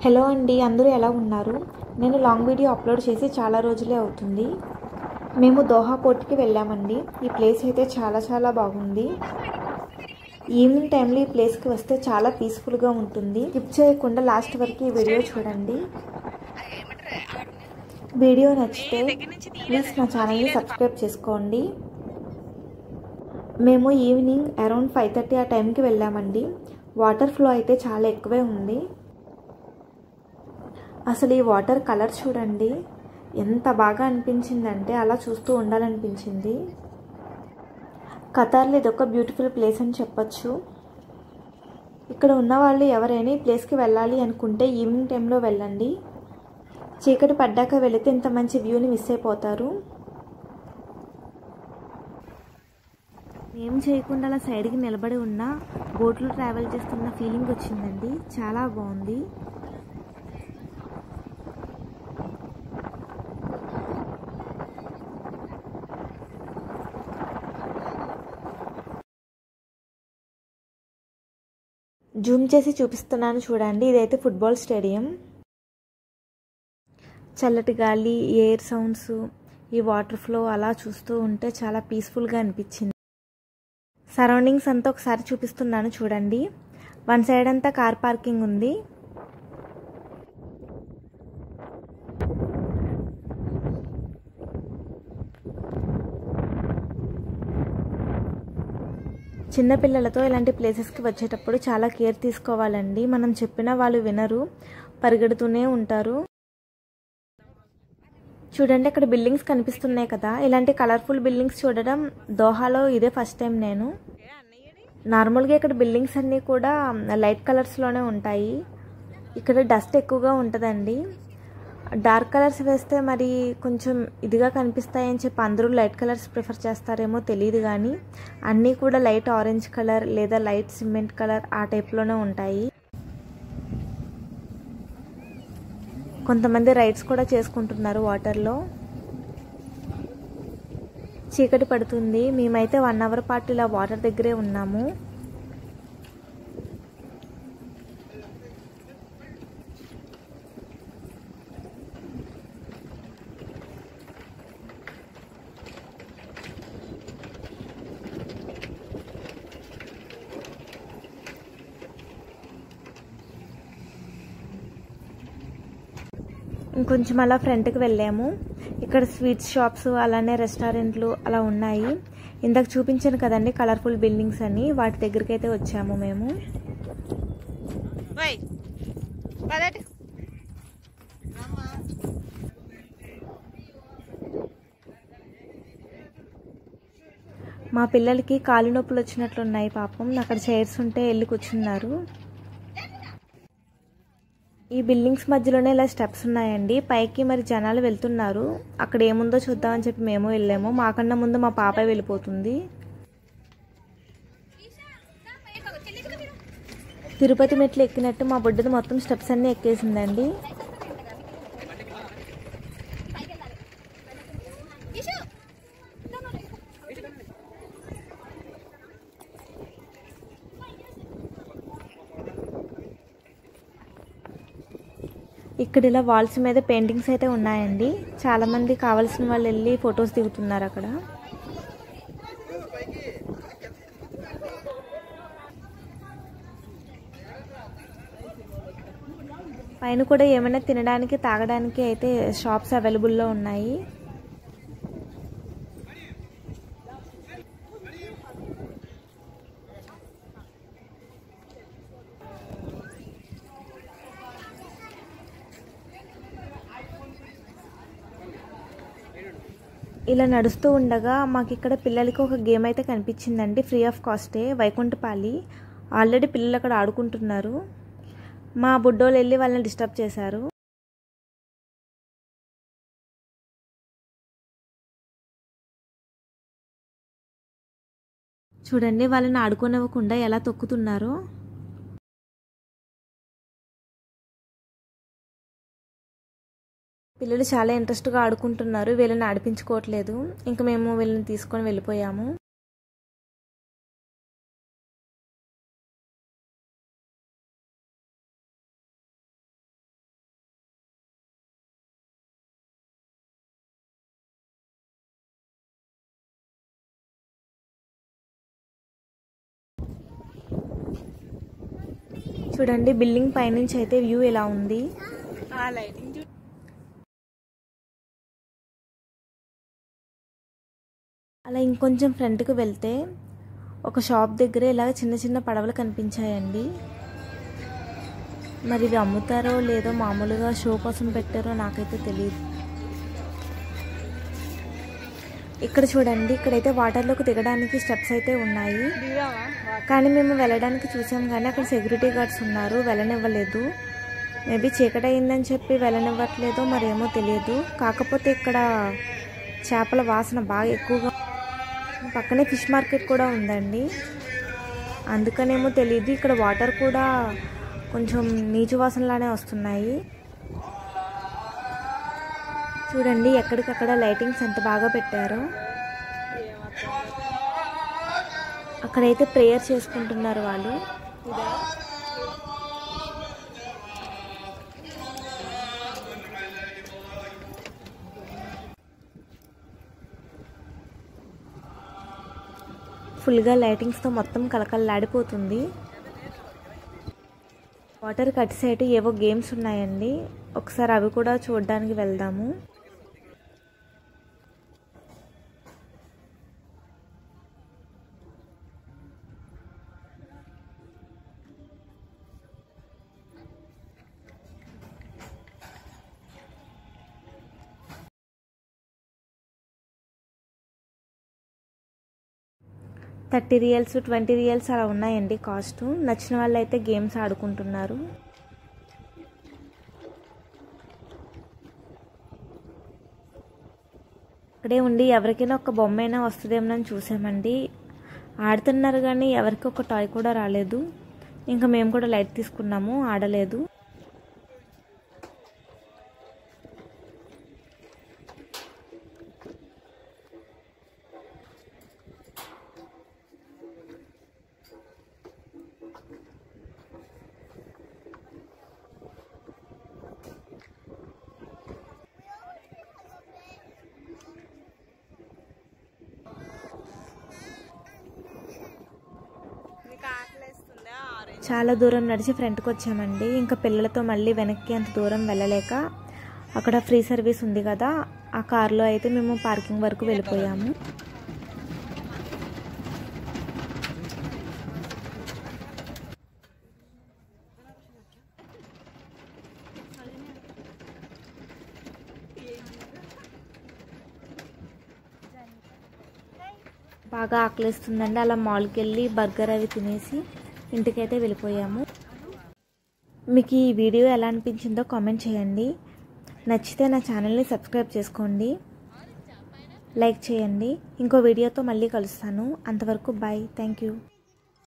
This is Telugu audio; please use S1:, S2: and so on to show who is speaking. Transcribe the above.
S1: హలో అండి, అందరూ ఎలా ఉన్నారు? నేను లాంగ్ వీడియో అప్లోడ్ చేసి చాలా రోజులే అవుతుంది. మేము దోహా పోర్ట్కి వెళ్ళామండి. ఈ ప్లేస్ అయితే చాలా బాగుంది. ఈవినింగ్ టైంలో ఈ ప్లేస్కి వస్తే చాలా పీస్ఫుల్గా ఉంటుంది. స్కిప్ చేయకుండా లాస్ట్ వరకు ఈ వీడియో చూడండి. వీడియో నచ్చితే ప్లీజ్ నా ఛానల్ని సబ్స్క్రైబ్ చేసుకోండి. మేము ఈవినింగ్ అరౌండ్ 5:30 ఆ టైంకి వెళ్ళామండి. వాటర్ ఫ్లో అయితే చాలా ఎక్కువే ఉంది. అసలు ఈ వాటర్ కలర్ చూడండి, ఎంత బాగా అనిపించిందంటే అలా చూస్తూ ఉండాలనిపించింది. ఖతార్లో ఇదొక బ్యూటిఫుల్ ప్లేస్ అని చెప్పొచ్చు. ఇక్కడ ఉన్న వాళ్ళు ఎవరైనా ఈ ప్లేస్కి వెళ్ళాలి అనుకుంటే ఈవినింగ్ టైంలో వెళ్ళండి. చీకటి పడ్డాక వెళితే ఇంత మంచి వ్యూని మిస్ అయిపోతారు. ఏం చేయకుండా అలా సైడ్కి నిలబడి ఉన్న బోట్లో ట్రావెల్ చేస్తున్న ఫీలింగ్ వచ్చిందండి. చాలా బాగుంది. జూమ్ చేసి చూపిస్తున్నాను చూడండి. ఇదైతే ఫుట్బాల్ స్టేడియం. చల్లటి గాలి, ఎయిర్ సౌండ్స్, ఈ వాటర్ ఫ్లో అలా చూస్తూ ఉంటే చాలా పీస్ఫుల్గా అనిపించింది. సరౌండింగ్స్ అంతా ఒకసారి చూపిస్తున్నాను చూడండి. వన్ సైడ్ అంతా కార్ పార్కింగ్ ఉంది. చిన్నపిల్లలతో ఇలాంటి ప్లేసెస్కి వచ్చేటప్పుడు చాలా కేర్ తీసుకోవాలండి. మనం చెప్పినా వాళ్ళు వినరు, పరిగెడుతూనే ఉంటారు. చూడండి, అక్కడ బిల్డింగ్స్ కనిపిస్తున్నాయి కదా. ఇలాంటి కలర్ఫుల్ బిల్డింగ్స్ చూడడం దోహాలో ఇదే ఫస్ట్ టైం నేను. నార్మల్గా ఇక్కడ బిల్డింగ్స్ అన్నీ కూడా లైట్ కలర్స్లోనే ఉంటాయి. ఇక్కడ డస్ట్ ఎక్కువగా ఉంటుందండి. డార్క్ కలర్స్ వేస్తే మరి కొంచెం ఇదిగా కనిపిస్తాయని చెప్పి అందరూ లైట్ కలర్స్ ప్రిఫర్ చేస్తారేమో తెలియదు, కానీ అన్నీ కూడా లైట్ ఆరెంజ్ కలర్ లేదా లైట్ సిమెంట్ కలర్ ఆ టైప్లోనే ఉంటాయి. కొంతమంది రైడ్స్ కూడా చేసుకుంటున్నారు వాటర్లో. చీకటి పడుతుంది. మేమైతే 1 అవర్ పాటు ఇలా వాటర్ దగ్గరే ఉన్నాము. ఇంకొంచెం అలా ఫ్రంట్కి వెళ్ళాము. ఇక్కడ స్వీట్స్ షాప్స్, అలానే రెస్టారెంట్లు అలా ఉన్నాయి. ఇందాక చూపించాను కదండి కలర్ఫుల్ బిల్డింగ్స్ అని, వాటి దగ్గరికి అయితే వచ్చాము మేము. మా పిల్లలకి కాలు నొప్పులు వచ్చినట్లున్నాయి పాపం. అక్కడ చైర్స్ ఉంటే వెళ్ళి కూర్చున్నారు. ఈ బిల్డింగ్స్ మధ్యలోనే ఇలా స్టెప్స్ ఉన్నాయండి. పైకి మరి జనాలు వెళ్తున్నారు. అక్కడ ఏముందో చూద్దామని చెప్పి మేము వెళ్ళాము. మాకన్నా ముందు మా పాప వెళ్ళిపోతుంది. తిరుపతి మెట్లు ఎక్కినట్టు మా బుడ్డది మొత్తం స్టెప్స్ అన్నీ ఎక్కేసిందండి. ఇక్కడ ఇలా వాల్స్ మీద పెయింటింగ్స్ అయితే ఉన్నాయండి. చాలామంది కావాల్సిన వాళ్ళు వెళ్ళి ఫొటోస్ దిగుతున్నారు అక్కడ. పైన కూడా ఏమైనా తినడానికి, తాగడానికి అయితే షాప్స్ అవైలబుల్లో ఉన్నాయి. ఇలా నడుస్తూ ఉండగా మాకు ఇక్కడ పిల్లలకి ఒక గేమ్ అయితే కనిపించిందండి. ఫ్రీ ఆఫ్ కాస్టే, వైకుంఠపాలి. ఆల్రెడీ పిల్లలు అక్కడ ఆడుకుంటున్నారు. మా బుడ్డోళ్ళు వెళ్ళి వాళ్ళని డిస్టర్బ్ చేశారు. చూడండి, వాళ్ళని ఆడుకోనివ్వకుండా ఎలా తొక్కుతున్నారో. పిల్లలు చాలా ఇంట్రెస్ట్గా ఆడుకుంటున్నారు. వీళ్ళని ఆడిపించుకోవట్లేదు. ఇంకా మేము వీళ్ళని తీసుకొని వెళ్ళిపోయాము. చూడండి బిల్డింగ్ పైనుంచి అయితే వ్యూ ఎలా ఉంది. అలా ఇంకొంచెం ఫ్రంట్కి వెళ్తే ఒక షాప్ దగ్గర ఇలా చిన్న చిన్న పడవలు కనిపించాయండి. మరి ఇవి అమ్ముతారో లేదో మామూలుగా షో కోసం పెట్టారో నాకైతే తెలియదు. ఇక్కడ చూడండి, ఇక్కడైతే వాటర్లోకి దిగడానికి స్టెప్స్ అయితే ఉన్నాయి. కానీ మేము వెళ్ళడానికి చూసాం కానీ అక్కడ సెక్యూరిటీ గార్డ్స్ ఉన్నారు, వెళ్ళనివ్వలేదు. మేబీ చీకటి అయిందని చెప్పి వెళ్ళనివ్వట్లేదో మరేమో తెలియదు. కాకపోతే ఇక్కడ చేపల వాసన బాగా ఎక్కువగా, పక్కనే ఫిష్ మార్కెట్ కూడా ఉందండి, అందుకనేమో తెలియదు. ఇక్కడ వాటర్ కూడా కొంచెం నీచు వాసనలానే వస్తున్నాయి. చూడండి ఎక్కడికక్కడ లైటింగ్స్ ఎంత బాగా పెట్టారో. అక్కడైతే ప్రేయర్ చేసుకుంటున్నారు వాళ్ళు. ఫుల్గా లైటింగ్స్తో మొత్తం కలకలలాడిపోతుంది. వాటర్ కట్ సైడ్ ఏవో గేమ్స్ ఉన్నాయండి, ఒకసారి అవి కూడా చూడడానికి వెళ్దాము. $30, $20 అలా ఉన్నాయండి కాస్ట్. నచ్చిన వాళ్ళు అయితే గేమ్స్ ఆడుకుంటున్నారు. అక్కడే ఉండి ఎవరికైనా ఒక బొమ్మ అయినా వస్తుందేమోనని చూసామండి. ఆడుతున్నారు కానీ ఎవరికి ఒక టాయ్ కూడా రాలేదు. ఇంకా మేము కూడా లైట్ తీసుకున్నాము, ఆడలేదు. చాలా దూరం నడిచి ఫ్రంట్కి వచ్చామండి. ఇంకా పిల్లలతో మళ్ళీ వెనక్కి అంత దూరం వెళ్ళలేక అక్కడ ఫ్రీ సర్వీస్ ఉంది కదా, ఆ కార్లో అయితే మేము పార్కింగ్ వరకు వెళ్ళిపోయాము. బాగా ఆకలిస్తుందండి. అలా మాల్కి వెళ్ళి బర్గర్ అవి తినేసి ఇంటికైతే వెళ్ళిపోయాము. మీకు ఈ వీడియో ఎలా అనిపించిందో కామెంట్ చేయండి. నచ్చితే నా ఛానల్ని సబ్స్క్రైబ్ చేసుకోండి, లైక్ చేయండి. ఇంకో వీడియోతో మళ్ళీ కలుస్తాను. అంతవరకు బాయ్, థ్యాంక్ యూ.